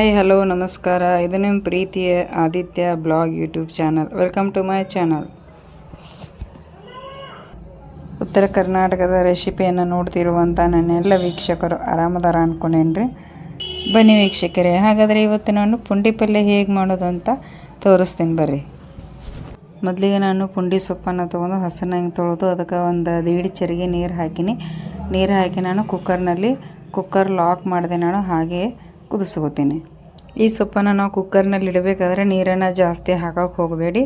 Hi hello ನಮಸ್ಕಾರ. ಇದು ನಿಮ್ಮ ಪ್ರೀತಿಯ Aditya blog YouTube channel. Welcome to my channel. ಉತ್ತರ ಕರ್ನಾಟಕದ ರೆಸಿಪಿಯನ್ನು ನೋಡ್ತಿರುವಂಥ ನನ್ನೆಲ್ಲ ವೀಕ್ಷಕರು ಆರಾಮದಾರ ಅಂದ್ಕೊಂಡೇನ್ರಿ. ಬನ್ನಿ ವೀಕ್ಷಕರೇ, ಹಾಗಾದರೆ ಇವತ್ತು ನಾನು ಪುಂಡಿ ಪಲ್ಯ ಹೇಗೆ ಮಾಡೋದು ಅಂತ ತೋರಿಸ್ತೀನಿ ಬರ್ರಿ. ಮೊದಲಿಗೆ ನಾನು ಪುಂಡಿ ಸೊಪ್ಪನ್ನು ತೊಗೊಂಡು ಹಸನಾಗಿ ತೊಳೆದು ಅದಕ್ಕೆ ಒಂದು ದೀಡ್ ಚರಿಗೆ ನೀರು ಹಾಕಿ ನಾನು ಕುಕ್ಕರ್ ಲಾಕ್ ಮಾಡಿದೆ. ನಾನು ಹಾಗೆ ಕುದಿಸ್ಕೋತೀನಿ. ಈ ಸೊಪ್ಪನ್ನು ನಾವು ಕುಕ್ಕರ್ನಲ್ಲಿ ಇಡಬೇಕಾದ್ರೆ ನೀರನ್ನು ಜಾಸ್ತಿ ಹಾಕೋಕ್ಕೆ ಹೋಗಬೇಡಿ,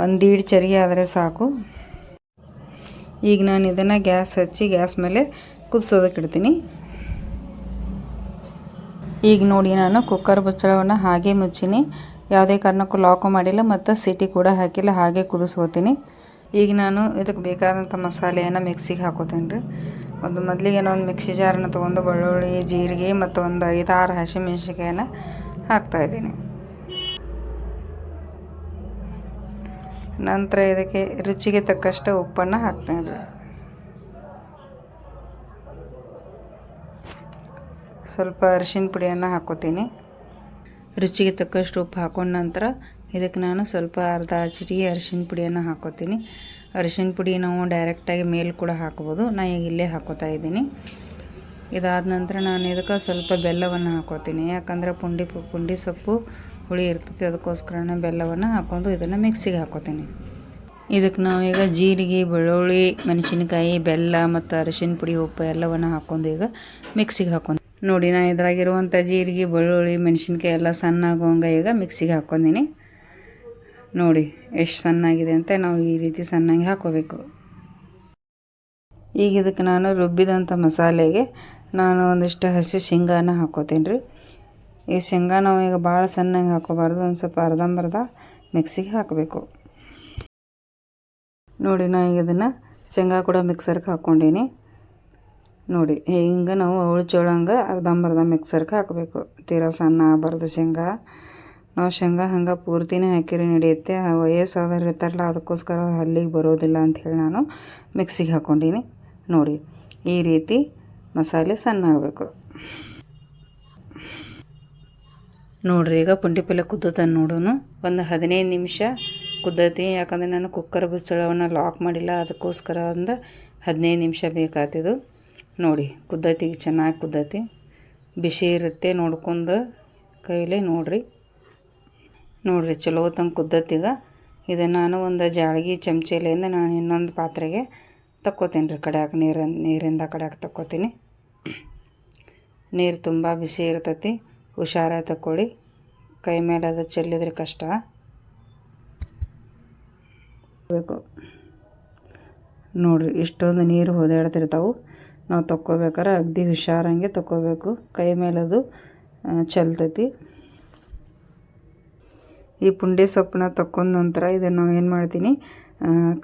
ಒಂದು ದೀಡ್ ಚರಿಗೆ ಆದರೆ ಸಾಕು. ಈಗ ನಾನು ಇದನ್ನು ಗ್ಯಾಸ್ ಹಚ್ಚಿ ಗ್ಯಾಸ್ ಮೇಲೆ ಕುದಿಸೋದಕ್ಕೆ ಇಡ್ತೀನಿ. ಈಗ ನೋಡಿ, ನಾನು ಕುಕ್ಕರ್ ಮುಚ್ಚಳವನ್ನು ಹಾಗೆ ಮುಚ್ಚಿನಿ, ಯಾವುದೇ ಕಾರಣಕ್ಕೂ ಲಾಕು ಮಾಡಿಲ್ಲ ಮತ್ತು ಸಿಟಿ ಕೂಡ ಹಾಕಿಲ್ಲ, ಹಾಗೆ ಕುದಿಸ್ಕೋತೀನಿ. ಈಗ ನಾನು ಇದಕ್ಕೆ ಬೇಕಾದಂಥ ಮಸಾಲೆಯನ್ನು ಮಿಕ್ಸಿಗೆ ಹಾಕೋತೀನಿ ರೀ. ಮೊದಲಿಗೆ ನಾನು ಒಂದು ಮಿಕ್ಸಿ ಜಾರನ್ನು ತೊಗೊಂಡು ಬೆಳ್ಳುಳ್ಳಿ, ಜೀರಿಗೆ ಮತ್ತು ಒಂದು 5-6 ಹಸಿಮೆಣ್ಸಿನ್ಕಾಯನ್ನು ಹಾಕ್ತಾಯಿದ್ದೀನಿ. ನಂತರ ಇದಕ್ಕೆ ರುಚಿಗೆ ತಕ್ಕಷ್ಟು ಉಪ್ಪನ್ನು ಹಾಕ್ತೀನಿ ರೀ. ಸ್ವಲ್ಪ ಅರಿಶಿನ ಪುಡಿಯನ್ನು ಹಾಕೋತೀನಿ. ರುಚಿಗೆ ತಕ್ಕಷ್ಟು ಉಪ್ಪು ಹಾಕೊಂಡ ನಂತರ ಇದಕ್ಕೆ ನಾನು ಸ್ವಲ್ಪ ಅರ್ಧ ಚಿಟಿಕೆ ಅರಿಶಿನ ಪುಡಿಯನ್ನು ಹಾಕೋತೀನಿ. ಅರಿಶಿನ ಪುಡಿ ನಾವು ಡೈರೆಕ್ಟಾಗಿ ಮೇಲೆ ಕೂಡ ಹಾಕ್ಬೋದು, ನಾನು ಈಗ ಇಲ್ಲೇ ಹಾಕೋತಾ ಇದ್ದೀನಿ. ಇದಾದ ನಂತರ ನಾನು ಇದಕ್ಕೆ ಸ್ವಲ್ಪ ಬೆಲ್ಲವನ್ನು ಹಾಕೋತೀನಿ, ಯಾಕಂದರೆ ಪುಂಡಿ ಸೊಪ್ಪು ಹುಳಿ ಇರ್ತೈತಿ, ಅದಕ್ಕೋಸ್ಕರ ಬೆಲ್ಲವನ್ನು ಹಾಕ್ಕೊಂಡು ಇದನ್ನು ಮಿಕ್ಸಿಗೆ ಹಾಕೋತೀನಿ. ಇದಕ್ಕೆ ನಾವೀಗ ಜೀರಿಗೆ, ಬೆಳ್ಳುಳ್ಳಿ, ಮೆಣಸಿನಕಾಯಿ, ಬೆಲ್ಲ ಮತ್ತು ಅರಿಶಿನ ಪುಡಿ, ಉಪ್ಪು ಎಲ್ಲವನ್ನು ಹಾಕ್ಕೊಂಡು ಈಗ ಮಿಕ್ಸಿಗೆ ಹಾಕೊಂಡು ನೋಡಿ, ನಾನು ಇದ್ರಾಗಿರುವಂಥ ಜೀರಿಗೆ, ಬೆಳ್ಳುಳ್ಳಿ, ಮೆಣಸಿನ್ಕಾಯಿ ಎಲ್ಲ ಸಣ್ಣಾಗುವಂಗೆ ಈಗ ಮಿಕ್ಸಿಗೆ ಹಾಕ್ಕೊಂಡಿನಿ. ನೋಡಿ ಎಷ್ಟು ಸಣ್ಣಾಗಿದೆ ಅಂತ. ನಾವು ಈ ರೀತಿ ಸಣ್ಣಾಗಿ ಹಾಕೋಬೇಕು. ಈಗ ಇದಕ್ಕೆ ನಾನು ರುಬ್ಬಿದಂಥ ಮಸಾಲೆಗೆ ನಾನು ಒಂದಿಷ್ಟು ಹಸಿ ಶೇಂಗಾನ ಹಾಕೋತೀನಿ ರೀ. ಈ ಶೇಂಗಾ ನಾವು ಈಗ ಭಾಳ ಸಣ್ಣಗೆ ಹಾಕೋಬಾರ್ದು, ಒಂದು ಸ್ವಲ್ಪ ಅರ್ಧಂಬರ್ಧ ಮಿಕ್ಸಿಗೆ ಹಾಕಬೇಕು. ನೋಡಿ, ನಾನು ಈಗ ಇದನ್ನು ಶೇಂಗಾ ಕೂಡ ಮಿಕ್ಸರ್ಗೆ ಹಾಕ್ಕೊಂಡೀನಿ. ನೋಡಿ, ಹಿಂಗೆ ನಾವು ಅವಳು ಅರ್ಧಂಬರ್ಧ ಮಿಕ್ಸರ್ಗೆ ಹಾಕಬೇಕು, ತೀರಾ ಸಣ್ಣ ಆಗಬಾರ್ದು ಶೇಂಗಾ. ನಾವು ಶೇಂಗಾ ಹಂಗೆ ಪೂರ್ತಿನೇ ಹಾಕಿರಿ ನಡೆಯುತ್ತೆ, ವಯಸ್ಸಾದವ್ರು ಇರ್ತಾರಲ್ಲ, ಅದಕ್ಕೋಸ್ಕರ ಅಲ್ಲಿಗೆ ಬರೋದಿಲ್ಲ ಅಂಥೇಳಿ ನಾನು ಮಿಕ್ಸಿಗೆ ಹಾಕ್ಕೊಂಡೀನಿ. ನೋಡಿ, ಈ ರೀತಿ ಮಸಾಲೆ ಸಣ್ಣ ಆಗಬೇಕು. ನೋಡಿರಿ, ಈಗ ಪುಂಡಿ ಪಲ್ಯ ಕುದ್ದತನ ನೋಡೋಣ. ಒಂದು 15 ನಿಮಿಷ ಕುದ್ದತಿ, ಯಾಕಂದರೆ ನಾನು ಕುಕ್ಕರ್ ಮುಚ್ಚಳವನ್ನು ಲಾಕ್ ಮಾಡಿಲ್ಲ, ಅದಕ್ಕೋಸ್ಕರ ಒಂದು 15 ನಿಮಿಷ ಬೇಕಾಗ್ತಿದ್ದು. ನೋಡಿ, ಕುದ್ದತಿ, ಚೆನ್ನಾಗಿ ಕುದ್ದತಿ, ಬಿಸಿ ಇರುತ್ತೆ, ನೋಡ್ಕೊಂಡು ಕೈಲೇ ನೋಡಿರಿ ಚಲೋ ತಂಗೆ ಕುದ್ದತ್ತೀಗ. ಇದನ್ನು ನಾನು ಒಂದು ಜಾಳ್ಗಿ ಚಮಚೆಲಿಂದ ನಾನು ಇನ್ನೊಂದು ಪಾತ್ರೆಗೆ ತಕ್ಕೋತೀನಿ ರೀ. ಕಡ್ಯಾಕ ನೀರಿಂದ ಕಡ್ಯಾಕ ತಕ್ಕೋತೀನಿ. ನೀರು ತುಂಬ ಬಿಸಿ ಇರ್ತೈತಿ, ಹುಷಾರಾಗಿ ತಕ್ಕೊಳ್ಳಿ, ಕೈ ಮೇಲೆ ಅದು ಚೆಲ್ಲಿದ್ರೆ ಕಷ್ಟ ಬೇಕು. ನೋಡಿರಿ, ಇಷ್ಟೊಂದು ನೀರು ಹೊದಾಡ್ತಿರ್ತಾವೆ, ನಾವು ತಕ್ಕೋಬೇಕಾರೆ ಅಗದಿ ಹುಷಾರಂಗೆ ತಕ್ಕೋಬೇಕು, ಕೈ ಮೇಲೆ ಅದು ಚೆಲ್ತೈತಿ. ಈ ಪುಂಡಿ ಸೊಪ್ಪನ್ನ ತಕ್ಕೊಂಡ ನಂತರ ಇದನ್ನು ನಾವು ಏನು ಮಾಡ್ತೀನಿ,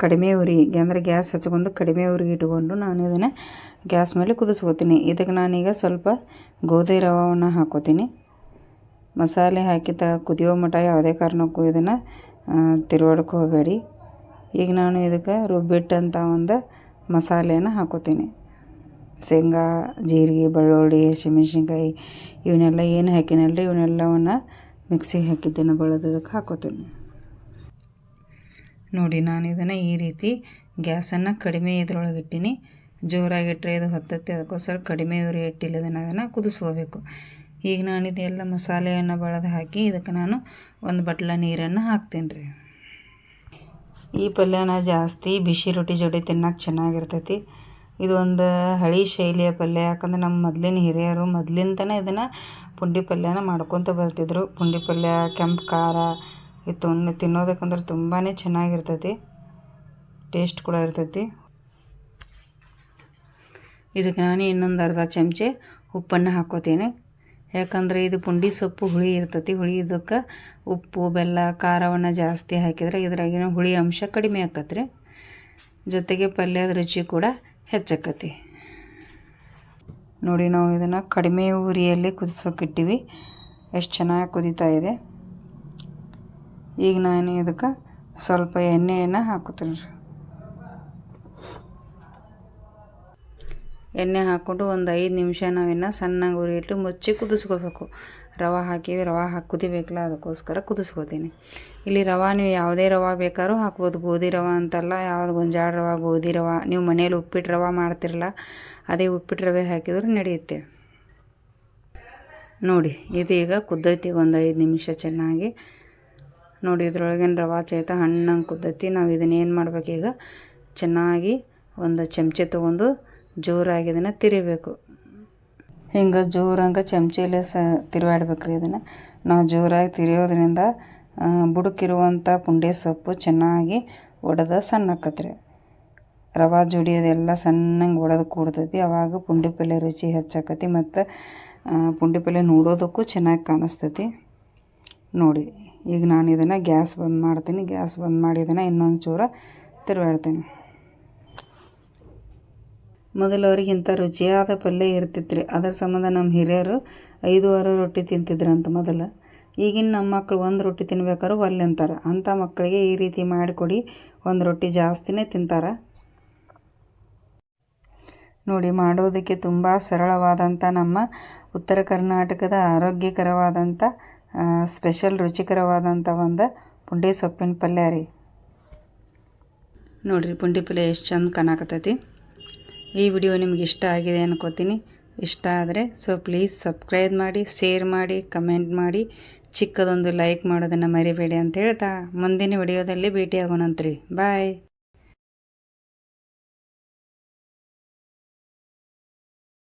ಕಡಿಮೆ ಉರಿಗೆ ಅಂದರೆ ಗ್ಯಾಸ್ ಹಚ್ಕೊಂಡು ಕಡಿಮೆ ಉರಿಗೆ ಇಟ್ಕೊಂಡು ನಾನು ಇದನ್ನು ಗ್ಯಾಸ್ ಮೇಲೆ ಕುದಿಸ್ಕೋತೀನಿ. ಇದಕ್ಕೆ ನಾನೀಗ ಸ್ವಲ್ಪ ಗೋಧಿ ರವೆಯನ್ನು ಹಾಕೋತೀನಿ. ಮಸಾಲೆ ಹಾಕಿದ ಕುದಿಯೋ ಮಟ್ಟ ಯಾವುದೇ ಕಾರಣಕ್ಕೂ ಇದನ್ನು ತಿರುವಾಡಕ್ಕೆ ಹೋಗಬೇಡಿ. ಈಗ ನಾನು ಇದಕ್ಕೆ ರುಬ್ಬಿಟ್ಟಂಥ ಒಂದು ಮಸಾಲೆಯನ್ನು ಹಾಕೋತೀನಿ. ಶೇಂಗಾ, ಜೀರಿಗೆ, ಬೆಳ್ಳುಳ್ಳಿ, ಹಸಿಮೆಣ್ಸಿನ್ಕಾಯಿ ಇವನ್ನೆಲ್ಲ ಏನು ಹಾಕಿನಲ್ರಿ, ಇವನ್ನೆಲ್ಲವನ್ನು ಮಿಕ್ಸಿಗೆ ಹಾಕಿದ್ದೇನೆ ಬಳದಕ್ಕೆ ಹಾಕೋತೀನಿ. ನೋಡಿ, ನಾನು ಇದನ್ನು ಈ ರೀತಿ ಗ್ಯಾಸನ್ನು ಕಡಿಮೆ ಇದ್ರೊಳಗೆ ಇಟ್ಟೀನಿ. ಜೋರಾಗಿಟ್ಟರೆ ಇದು ಹತ್ತತ್ತೆ, ಅದಕ್ಕೋಸ್ಕರ ಕಡಿಮೆ ಉರಿ ಇಟ್ಟಿಲ್ಲ, ಅದನ್ನು ಕುದಿಸ್ಕೋಬೇಕು. ಈಗ ನಾನು ಇದೆಲ್ಲ ಮಸಾಲೆಯನ್ನು ಬಳದು ಹಾಕಿ ಇದಕ್ಕೆ ನಾನು ಒಂದು ಬಟ್ಲ ನೀರನ್ನು ಹಾಕ್ತೀನಿ ರೀ. ಈ ಪಲ್ಯನ ಜಾಸ್ತಿ ಬಿಸಿ ರೊಟ್ಟಿ ಜೋಡಿ ತಿನ್ನೋಕೆ ಚೆನ್ನಾಗಿರ್ತೈತಿ. ಇದು ಒಂದು ಹಳಿ ಶೈಲಿಯ ಪಲ್ಯ, ಯಾಕಂದ್ರೆ ನಮ್ಮ ಮೊದಲಿನ ಹಿರಿಯರು ಮೊದಲಿಂದನೇ ಇದನ್ನು ಪುಂಡಿ ಪಲ್ಯನ ಮಾಡ್ಕೊತ ಬರ್ತಿದ್ರು. ಪುಂಡಿ ಪಲ್ಯ ಕೆಂಪು ಖಾರ ಇತ್ತು ತಿನ್ನೋದಕ್ಕಂದ್ರೆ ತುಂಬಾ ಚೆನ್ನಾಗಿರ್ತೈತಿ, ಟೇಸ್ಟ್ ಕೂಡ ಇರ್ತೈತಿ. ಇದಕ್ಕೆ ನಾನು ಇನ್ನೊಂದು ಅರ್ಧ ಚಮಚೆ ಉಪ್ಪನ್ನು ಹಾಕೋತೀನಿ, ಯಾಕಂದರೆ ಇದು ಪುಂಡಿ ಸೊಪ್ಪು ಹುಳಿ ಇರ್ತೈತಿ. ಹುಳಿ ಇದಕ್ಕೆ ಉಪ್ಪು, ಬೆಲ್ಲ, ಖಾರವನ್ನು ಜಾಸ್ತಿ ಹಾಕಿದರೆ ಇದ್ರಾಗಿನ ಹುಳಿ ಅಂಶ ಕಡಿಮೆ ಆಕತ್ರಿ, ಜೊತೆಗೆ ಪಲ್ಯದ ರುಚಿ ಕೂಡ ಹೆಚ್ಚಾಕತಿ. ನೋಡಿ, ನಾವು ಇದನ್ನು ಕಡಿಮೆ ಉರಿಯಲ್ಲಿ ಕುದಿಸೋಕಿಟ್ಟಿವಿ, ಎಷ್ಟು ಚೆನ್ನಾಗಿ ಕುದೀತಾ ಇದೆ. ಈಗ ನಾನು ಇದಕ್ಕೆ ಸ್ವಲ್ಪ ಎಣ್ಣೆಯನ್ನು ಹಾಕೋತೀನಿ ರೀ. ಎಣ್ಣೆ ಹಾಕ್ಕೊಂಡು ಒಂದು 5 ನಿಮಿಷ ನಾವಿನ್ನು ಸಣ್ಣಗೆ ಉರಿ ಇಟ್ಟು ಮುಚ್ಚಿ ಕುದಿಸ್ಕೋಬೇಕು. ರವೆ ಹಾಕೀವಿ, ರವೆ ಕುದಿಬೇಕಲ್ಲ ಅದಕ್ಕೋಸ್ಕರ ಕುದಿಸ್ಕೋತೀನಿ. ಇಲ್ಲಿ ರವೆ ನೀವು ಯಾವುದೇ ರವೆ ಬೇಕಾದ್ರೂ ಹಾಕ್ಬೋದು, ಗೋಧಿ ರವೆ ಅಂತಲ್ಲ, ಯಾವ್ದು ಗೊಂಜಾಳ ರವೆ, ಗೋಧಿ ರವೆ, ನೀವು ಮನೇಲಿ ಉಪ್ಪಿಟ್ಟು ರವೆ ಮಾಡ್ತಿರಲ್ಲ ಅದೇ ಉಪ್ಪಿಟ್ಟು ರವೆ ಹಾಕಿದ್ರೂ ನಡೆಯುತ್ತೆ. ನೋಡಿ ಇದೀಗ ಕುದ್ದೈತಿ ಒಂದು 5 ನಿಮಿಷ ಚೆನ್ನಾಗಿ. ನೋಡಿ ಇದ್ರೊಳಗಿನ ರವೆ ಸಹಿತ ಹಣ್ಣಂಗೆ ಕುದ್ದೈತಿ. ನಾವು ಇದನ್ನೇನು ಮಾಡ್ಬೇಕೀಗ, ಚೆನ್ನಾಗಿ ಒಂದು ಚಮಚೆ ತೊಗೊಂಡು ಜೋರಾಗಿ ಇದನ್ನು ತಿರಿಬೇಕು. ಹಿಂಗೆ ಜೋರಂಗೆ ಚಮಚೆಲೆ ತಿರುವಾಡ್ಬೇಕ್ರಿ. ಇದನ್ನು ನಾವು ಜೋರಾಗಿ ತಿರಿಯೋದ್ರಿಂದ ಬುಡಕ್ಕಿರುವಂಥ ಪುಂಡೆ ಸೊಪ್ಪು ಚೆನ್ನಾಗಿ ಒಡೆದ ಸಣ್ಣ ಆಕತ್ರಿ. ರವೆ ಜೋಡಿ ಅದೆಲ್ಲ ಸಣ್ಣಂಗೆ ಒಡೆದು ಕೂಡ್ತೈತಿ. ಆವಾಗ ಪುಂಡಿ ಪಲ್ಯ ರುಚಿ ಹೆಚ್ಚಾಕತಿ ಮತ್ತು ಪುಂಡಿ ಪಲ್ಯ ನೋಡೋದಕ್ಕೂ ಚೆನ್ನಾಗಿ ಕಾಣಿಸ್ತೈತಿ. ನೋಡಿ ಈಗ ನಾನು ಇದನ್ನು ಗ್ಯಾಸ್ ಬಂದ್ ಮಾಡ್ತೀನಿ. ಗ್ಯಾಸ್ ಬಂದ್ ಮಾಡಿ ಇದನ್ನು ಇನ್ನೊಂದು ಚೂರ ತಿರುವಾಡ್ತೀನಿ. ಮೊದಲು ಅವ್ರಿಗೆ ಇಂಥ ರುಚಿಯಾದ ಪಲ್ಯ ಇರ್ತಿತ್ತು. ಅದ್ರ ಸಂಬಂಧ ನಮ್ಮ ಹಿರಿಯರು 5-6 ರೊಟ್ಟಿ ತಿಂತಿದ್ರಂತ ಮೊದಲು. ಈಗಿನ ನಮ್ಮ ಮಕ್ಕಳು 1 ರೊಟ್ಟಿ ತಿನ್ಬೇಕಾದ್ರೂ ಒಲ್ಲೆ ಅಂತಾರೆ. ಅಂಥ ಮಕ್ಕಳಿಗೆ ಈ ರೀತಿ ಮಾಡಿಕೊಡಿ, 1 ರೊಟ್ಟಿ ಜಾಸ್ತಿನೇ ತಿಂತಾರೆ. ನೋಡಿ ಮಾಡೋದಕ್ಕೆ ತುಂಬ ಸರಳವಾದಂಥ ನಮ್ಮ ಉತ್ತರ ಕರ್ನಾಟಕದ ಆರೋಗ್ಯಕರವಾದಂಥ ಸ್ಪೆಷಲ್ ರುಚಿಕರವಾದಂಥ ಒಂದು ಪುಂಡಿ ಸೊಪ್ಪಿನ ಪಲ್ಯ ರೀ. ನೋಡಿರಿ ಪುಂಡಿ ಪಲ್ಯ ಎಷ್ಟು ಚಂದ ಕಾಣಕತ್ತೈತಿ. ಈ ವಿಡಿಯೋ ನಿಮ್ಗೆ ಇಷ್ಟ ಆಗಿದೆ ಅನ್ಕೋತೀನಿ. ಇಷ್ಟ ಆದರೆ ಪ್ಲೀಸ್ ಸಬ್ಸ್ಕ್ರೈಬ್ ಮಾಡಿ, ಶೇರ್ ಮಾಡಿ, ಕಮೆಂಟ್ ಮಾಡಿ, ಚಿಕ್ಕದೊಂದು ಲೈಕ್ ಮಾಡೋದನ್ನು ಮರಿಬೇಡಿ ಅಂತ ಹೇಳ್ತಾ ಮುಂದಿನ ವಿಡಿಯೋದಲ್ಲಿ ಭೇಟಿಯಾಗೋಣಂತ್ರಿ. ಬಾಯ್.